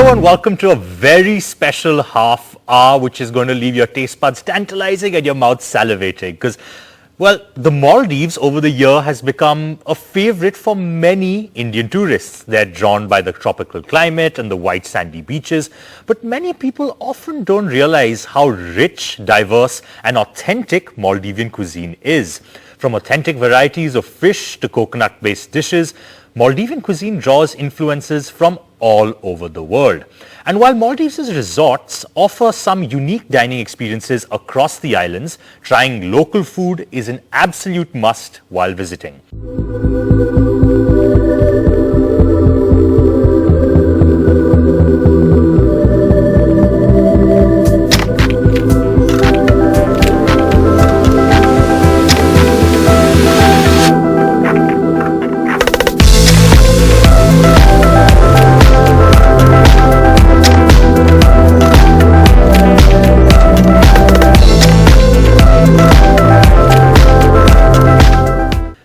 Hello and welcome to a very special half hour which is going to leave your taste buds tantalizing and your mouth salivating because, well, the Maldives over the year has become a favorite for many Indian tourists. They're drawn by the tropical climate and the white sandy beaches, but many people often don't realize how rich, diverse and authentic Maldivian cuisine is. From authentic varieties of fish to coconut-based dishes, Maldivian cuisine draws influences from all over the world. And while Maldives' resorts offer some unique dining experiences across the islands, trying local food is an absolute must while visiting.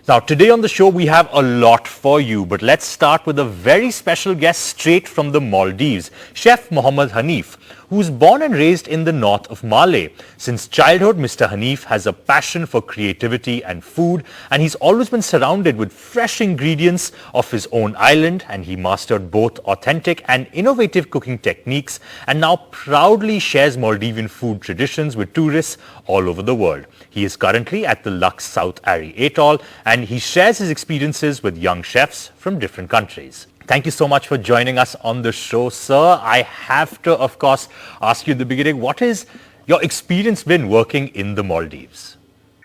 Now, today on the show, we have a lot for you, but let's start with a very special guest straight from the Maldives, Chef Mohammad Hanif, who's born and raised in the north of Malé. Since childhood, Mr. Hanif has a passion for creativity and food, and he's always been surrounded with fresh ingredients of his own island, and he mastered both authentic and innovative cooking techniques, and now proudly shares Maldivian food traditions with tourists all over the world. He is currently at the Lux South Ari Atoll, and he shares his experiences with young chefs from different countries. Thank you so much for joining us on the show, sir. I have to, of course, ask you in the beginning, what has your experience been working in the Maldives?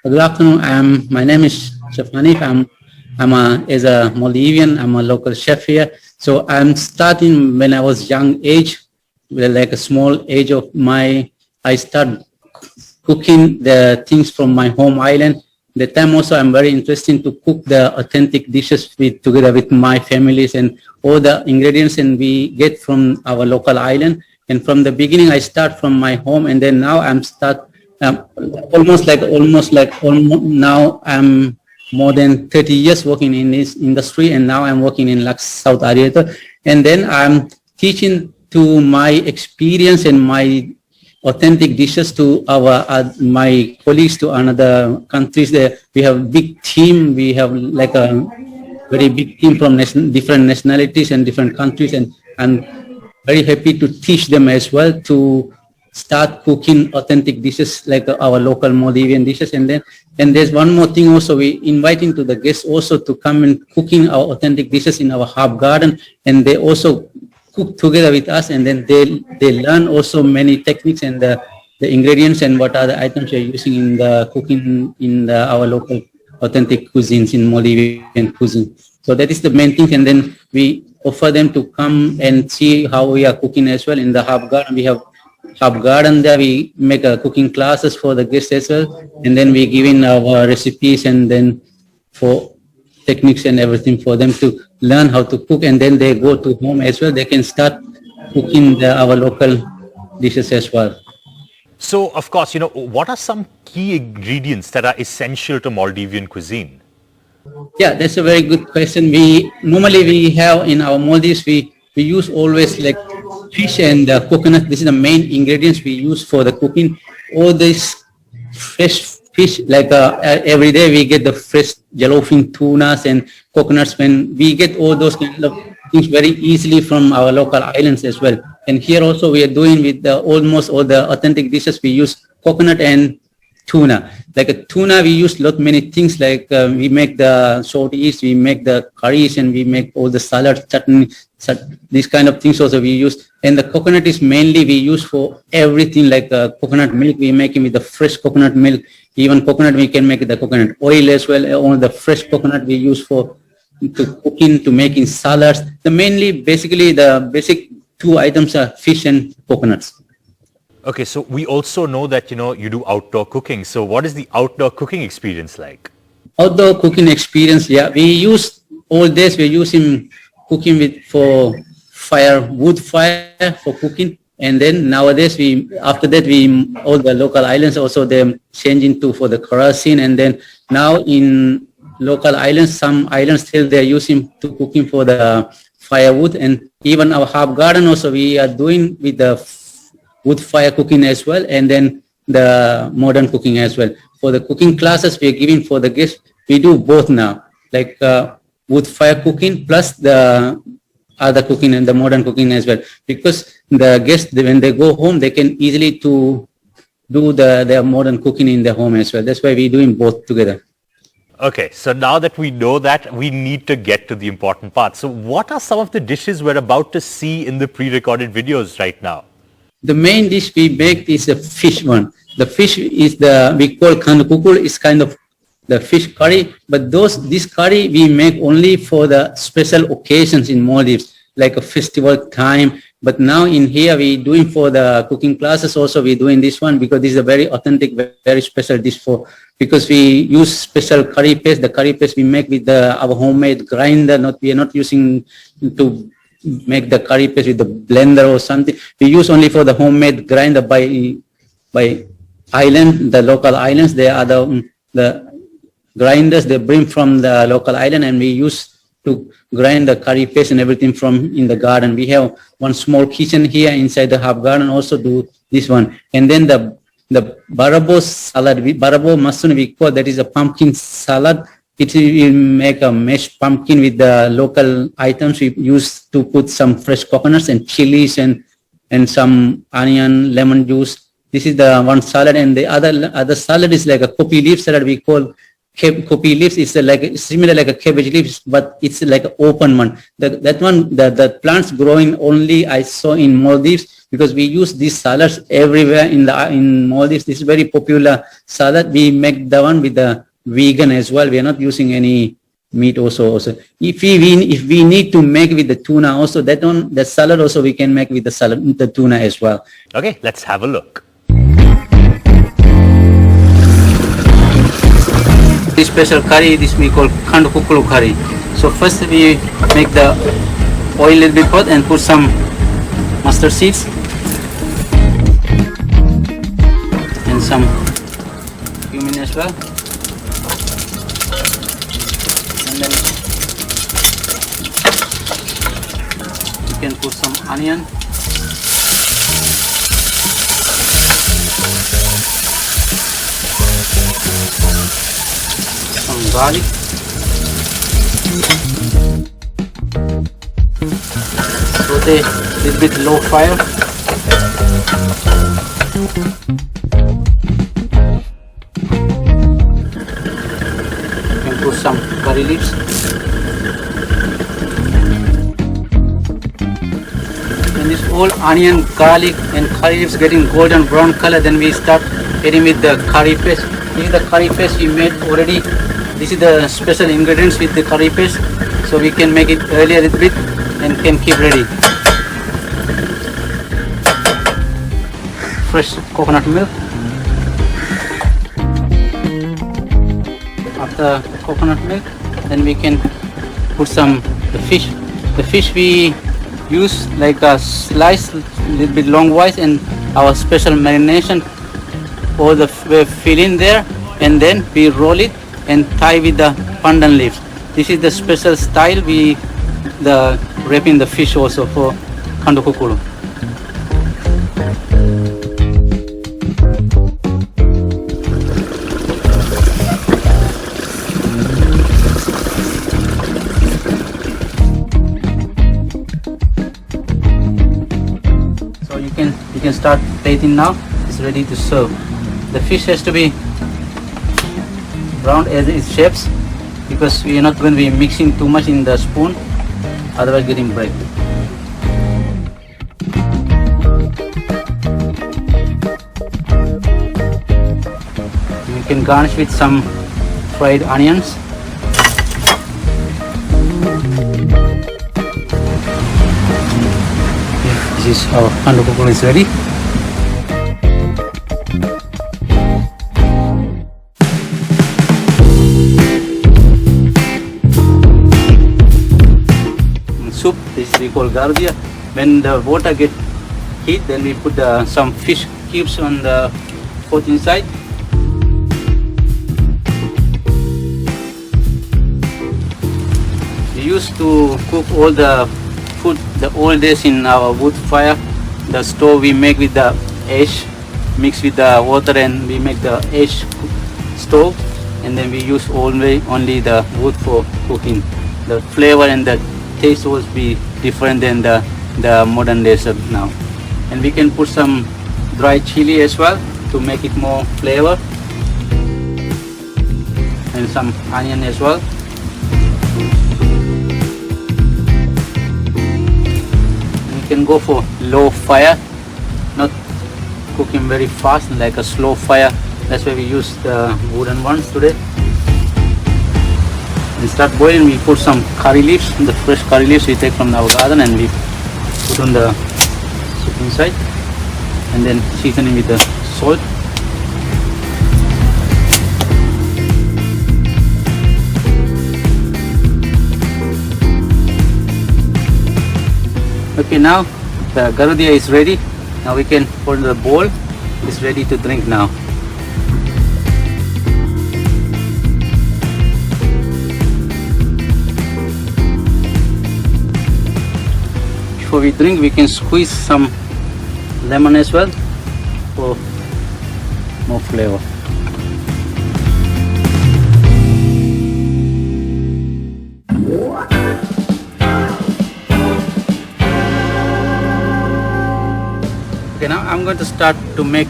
Good afternoon. My name is Chef Hanif. As a Maldivian, I'm a local chef here. So I'm starting when I was young age, like a small age of I started cooking the things from my home island. The time also I'm very interested to cook the authentic dishes together with my families and all the ingredients and we get from our local island. And from the beginning I start from my home and then now I'm now I'm more than 30 years working in this industry and now I'm working in Lux South Arietta. And then I'm teaching to my experience and my authentic dishes to my colleagues to another countries. There we have big team. We have like a very big team from different nationalities and different countries, and I'm very happy to teach them as well to start cooking authentic dishes like our local Maldivian dishes. And there's one more thing also, we inviting to the guests also to come and cooking our authentic dishes in our herb garden, and they also cook together with us, and then they learn also many techniques and the ingredients and what are the items you're using in the cooking in our local authentic cuisines in Maldivian cuisine. So that is the main thing, and then we offer them to come and see how we are cooking as well in the herb garden. We have herb garden there. We make cooking classes for the guests as well, and then we give in our recipes and then for techniques and everything for them to learn how to cook, and then they go to home as well. They can start cooking our local dishes as well. So, of course, what are some key ingredients that are essential to Maldivian cuisine? Yeah, that's a very good question. We have in our Maldives, we use always like fish and coconut. This is the main ingredients we use for the cooking. All this fresh fish, like every day we get the fresh yellowfin tunas and coconuts. When we get all those kind of things very easily from our local islands as well. And here also we are doing with almost all the authentic dishes. We use coconut and tuna. Like a tuna, we use many things like we make the sautés, we make the curries, and we make all the salads, chutney, these kind of things also we use. And the coconut is mainly we use for everything, like coconut milk. We make it with the fresh coconut milk. Even coconut, we can make the coconut oil as well. All the fresh coconut we use to cooking, to making salads. Basically the basic two items are fish and coconuts. Okay, so we also know that, you do outdoor cooking. So what is the outdoor cooking experience like? Outdoor cooking experience, yeah. We use all this, we use in cooking for wood fire for cooking. And then nowadays, after that, all the local islands also they're changing for the kerosene. And then now in local islands, some islands still they're using to cooking for the firewood, and even our herb garden also we are doing with the wood fire cooking as well, and then the modern cooking as well. For the cooking classes we are giving for the guests, we do both now, like wood fire cooking plus the other cooking and the modern cooking as well, because the guests, when they go home, they can easily to do their modern cooking in their home as well. That's why we're doing both together. Okay, so now that we know that, we need to get to the important part. So what are some of the dishes we're about to see in the pre-recorded videos right now? The main dish we baked is a fish one. The fish is we call kandukukul, is kind of the fish curry, but this curry we make only for the special occasions in Maldives, like a festival time. But now in here we doing for the cooking classes also, we doing this one because this is a very authentic, very special dish because we use special curry paste. The curry paste we make with our homemade grinder. We are not using to make the curry paste with the blender or something. We use only for the homemade grinder by island, the local islands. They are the grinders they bring from the local island, and we use to grind the curry paste and everything from in the garden. We have one small kitchen here inside the herb garden, also do this one. And then the barabo salad, barabo masun we call, that is a pumpkin salad. It will make a mashed pumpkin with the local items. We use to put some fresh coconuts and chilies and some onion, lemon juice. This is the one salad, and the other salad is like a poppy leaf salad. We call poppy leaves. Is like similar like a cabbage leaves, but it's like an open one. That one, the plants growing only I saw in Maldives, because we use these salads everywhere in Maldives. This is very popular salad. We make the one with the vegan as well. We are not using any meat also. If we need to make with the tuna also, the salad also we can make with the tuna as well. Okay, let's have a look. This special curry, this we call kandukukulu curry. So first we make the oil a little bit hot and put some mustard seeds and some cumin as well. And then you can put some onion, some garlic, saute a little bit low fire. You can put some curry leaves. When this whole onion, garlic and curry leaves getting golden brown color, then we start adding with the curry paste. This is the curry paste we made already. This is the special ingredients with the curry paste, so we can make it earlier a little bit and can keep ready. Fresh coconut milk. After coconut milk, then we can put the fish. The fish we use like a slice, a little bit longwise, and our special marination for the fill in there, and then we roll it and tie with the pandan leaves. This is the special style we wrapping the fish also for kandukukulu. So you can start plating now. It's ready to serve. The fish has to be round as its shapes, because we are not going to be mixing too much in the spoon, otherwise getting break. You can garnish with some fried onions. This is our kandukukulu is ready. Soup, this we call gardia. When the water get heat, then we put some fish cubes on the pot inside. We used to cook all the put the old days in our wood fire. The stove we make with the ash, mix with the water, and we make the ash stove, and then we use only the wood for cooking. The flavor and the taste will be different than the modern days of now. And we can put some dry chili as well to make it more flavor, and some onion as well. You can go for low fire, not cooking very fast, like a slow fire. That's why we use the wooden ones today. And start boiling, we put some curry leaves, the fresh curry leaves we take from our garden, and we put on the soup inside, and then seasoning with the salt. Okay, now the garudia is ready. Now we can put in the bowl. It's ready to drink now. Before we drink, we can squeeze some lemon as well for more flavor. Okay, now I'm going to start to make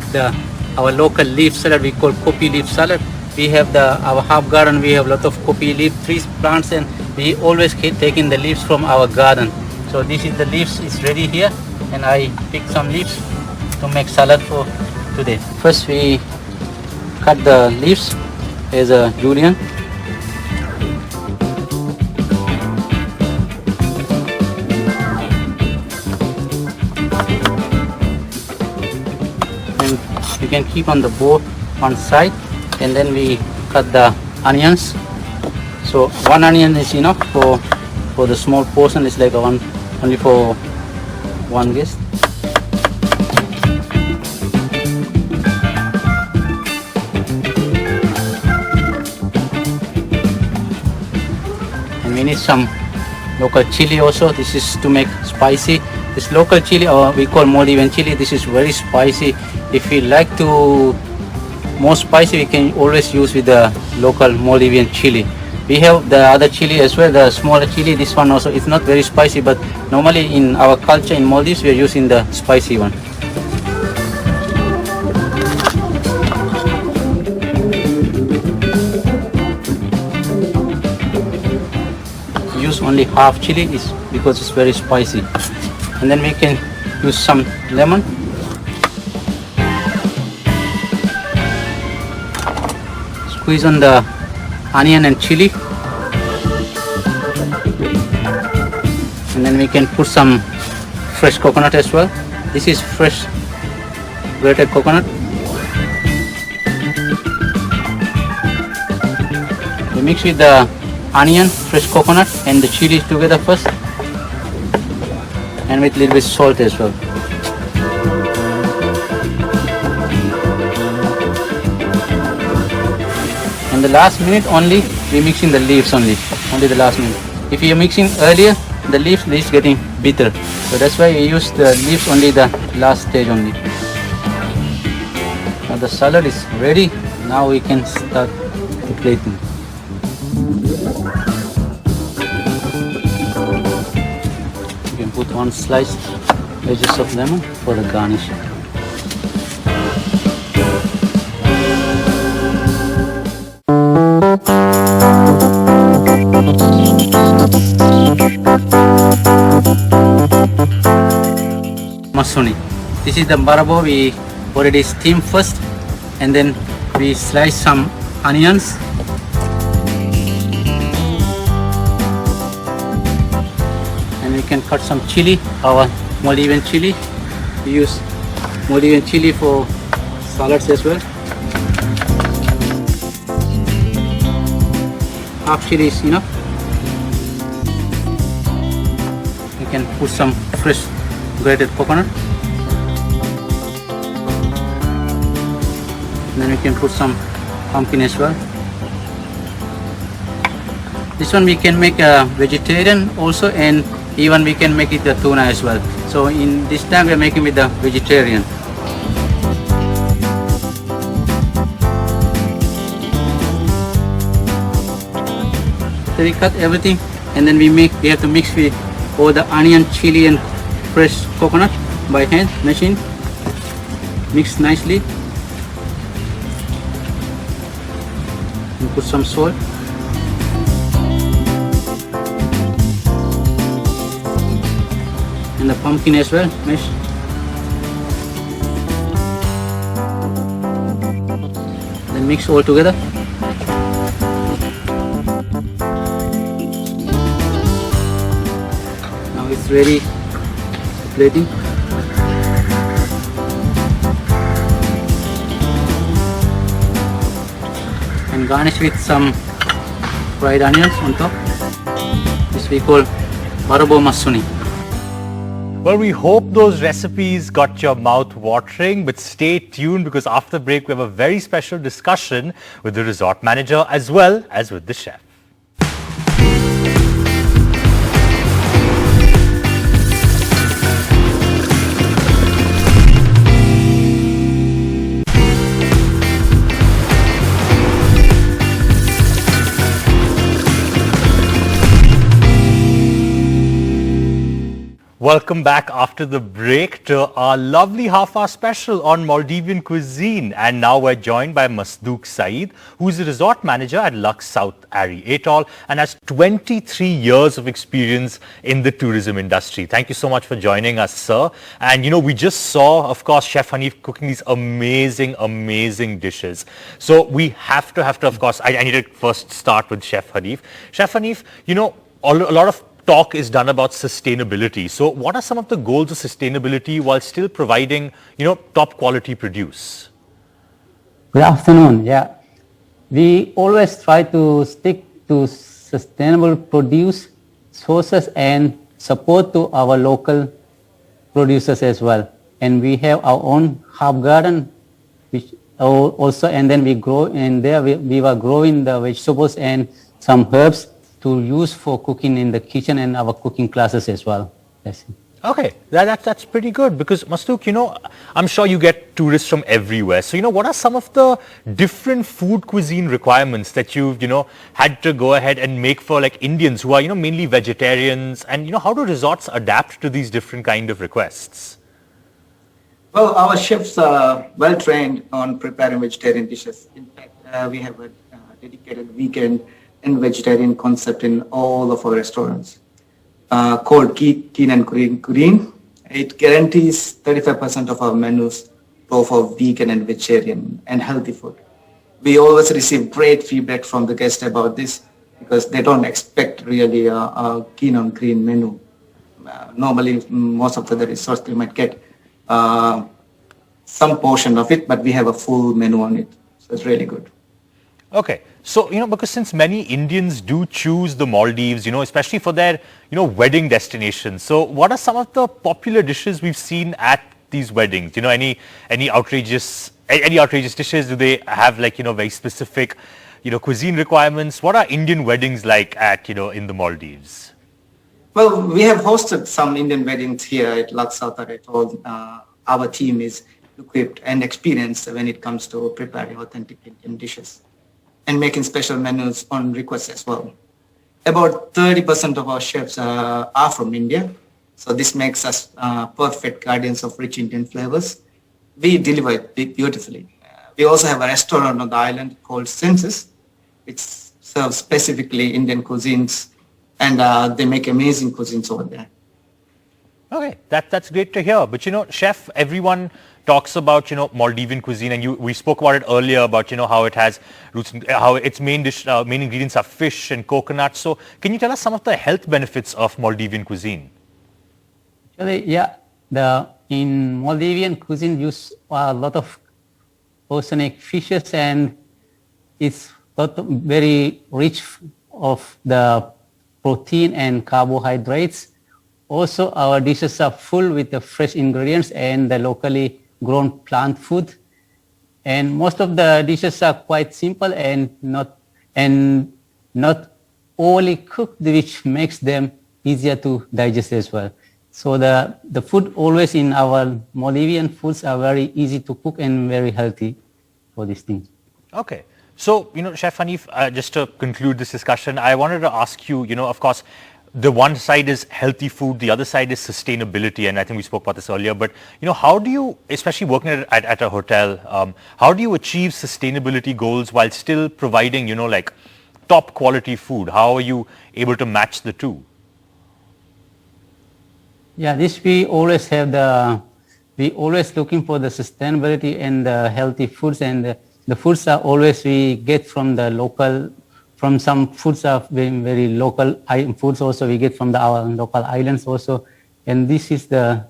our local leaf salad. We call kopi leaf salad. We have our herb garden. We have a lot of kopi leaf trees, plants, and we always keep taking the leaves from our garden. So this is the leaves. It's ready here, and I picked some leaves to make salad for today. First, we cut the leaves as a julienne. You can keep on the board on side, and then we cut the onions. So one onion is enough for the small portion. It's like only for one guest. And we need some local chili also. This is to make spicy. This local chili, or we call Maldivian chili, this is very spicy. If we like to more spicy, we can always use with the local Maldivian chili. We have the other chili as well, the smaller chili. This one also, it's not very spicy, but normally in our culture in Maldives, we are using the spicy one. Use only half chili is because it's very spicy. And then we can use some lemon. Squeeze on the onion and chili, and then we can put some fresh coconut as well. This is fresh grated coconut. We mix with the onion, fresh coconut, and the chili together first, and with a little bit salt as well. In the last minute only, we mixing the leaves only the last minute. If you are mixing earlier, the leaves is getting bitter. So that's why we use the leaves only the last stage only. Now the salad is ready. Now we can start the plating. You can put one sliced edges of lemon for the garnish. Masoni. This is the barabo. We already steam first, and then we slice some onions, and we can cut some chili, our Maldivian chili. We use Maldivian chili for salads as well. Half chili is enough. We can put some fresh grated coconut, and then we can put some pumpkin as well. This one we can make a vegetarian also, and Even we can make it the tuna as well. So in this time we are making with the vegetarian. So we cut everything and then we have to mix with all the onion, chili and fresh coconut by hand, machine. Mix nicely. And put some salt. And the pumpkin as well, mash. Then mix all together. Now it's ready for plating. And garnish with some fried onions on top. This we call barabo masuni. Well, we hope those recipes got your mouth watering, but stay tuned because after the break we have a very special discussion with the resort manager as well as with the chef. Welcome back after the break to our lovely half-hour special on Maldivian cuisine. And now we're joined by Masdook Saeed, who's the resort manager at Lux South Ari Atoll and has 23 years of experience in the tourism industry. Thank you so much for joining us, sir. And you know, we just saw, of course, Chef Hanif cooking these amazing, amazing dishes. So we have to, of course, I need to first start with Chef Hanif. Chef Hanif, you know, a lot of talk is done about sustainability. So what are some of the goals of sustainability while still providing, you know, top quality produce? Good afternoon. Yeah, we always try to stick to sustainable produce sources and support to our local producers as well. And we have our own herb garden, which also, and then we grow in there. We were growing the vegetables and some herbs to use for cooking in the kitchen and our cooking classes as well. Yes. Okay, that's pretty good because Masdook, you know, I'm sure you get tourists from everywhere. So, you know, what are some of the different food cuisine requirements that you've, you know, had to go ahead and make for like Indians who are, you know, mainly vegetarians, and, you know, how do resorts adapt to these different kind of requests? Well, our chefs are well trained on preparing vegetarian dishes. In fact, we have a dedicated vegan and vegetarian concept in all of our restaurants called Clean and Green Cuisine. It guarantees 35% of our menus go for vegan and vegetarian and healthy food. We always receive great feedback from the guests about this because they don't expect really a Clean and Green menu. Normally, most of the resorts they might get some portion of it, but we have a full menu on it. So it's really good. Okay. So, you know, because since many Indians do choose the Maldives, you know, especially for their, you know, wedding destinations. So what are some of the popular dishes we've seen at these weddings? You know, any outrageous dishes? Do they have like, you know, very specific, you know, cuisine requirements? What are Indian weddings like at, you know, in the Maldives? Well, we have hosted some Indian weddings here at Lux South Atoll. Our team is equipped and experienced when it comes to preparing authentic Indian dishes and making special menus on request as well. About 30% of our chefs are from India, so this makes us perfect guardians of rich Indian flavors. We deliver it beautifully. We also have a restaurant on the island called Senses, which serves specifically Indian cuisines, and they make amazing cuisines over there. Okay, that's great to hear. But, you know, chef, everyone talks about, you know, Maldivian cuisine, and we spoke about it earlier about, you know, how it has roots, how its main ingredients are fish and coconut. So can you tell us some of the health benefits of Maldivian cuisine? Actually, yeah, in Maldivian cuisine use a lot of oceanic fishes, and it's very rich of the protein and carbohydrates. Also, our dishes are full with the fresh ingredients and the locally grown plant food. And most of the dishes are quite simple and not overly cooked, which makes them easier to digest as well. So the food always in our Maldivian foods are very easy to cook and very healthy for these things. Okay. So, Chef Hanif, just to conclude this discussion, I wanted to ask you, of course, the one side is healthy food, the other side is sustainability, and I think we spoke about this earlier, but, how do you, especially working at a hotel, how do you achieve sustainability goals while still providing, like top quality food? How are you able to match the two? Yeah, this we always looking for the sustainability and the healthy foods, and the foods are always we get from the local, from some foods are very local foods also we get from our local islands also, and this is the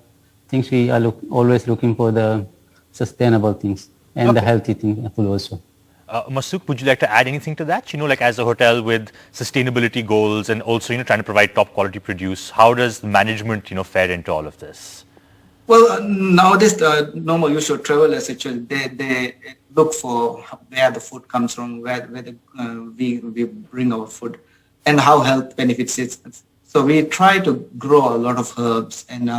things we are always looking for, the sustainable things and the healthy things food also. Masook, would you like to add anything to that? Like as a hotel with sustainability goals and also, trying to provide top quality produce, how does management, fare into all of this? Well, nowadays the normal usual travelers actually they look for where the food comes from, where we bring our food, and how health benefits it. So we try to grow a lot of herbs and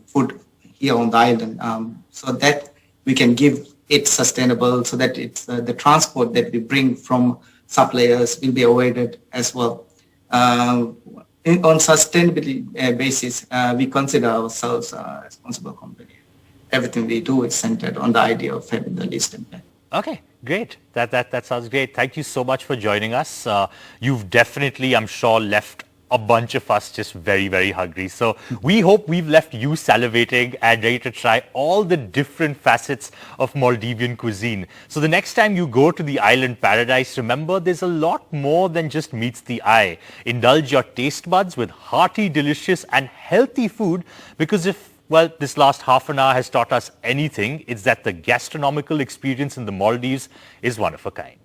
food here on the island, so that we can give it sustainable, so that it's the transport that we bring from suppliers will be avoided as well. On sustainability basis, we consider ourselves a responsible company. Everything we do is centered on the idea of having the least impact. Okay, great. That sounds great. Thank you so much for joining us. You've definitely, I'm sure, left a bunch of us just very, very hungry. So we hope we've left you salivating and ready to try all the different facets of Maldivian cuisine. So the next time you go to the island paradise, remember there's a lot more than just meets the eye. Indulge your taste buds with hearty, delicious and healthy food, because if this last half an hour has taught us anything, it's that the gastronomical experience in the Maldives is one of a kind.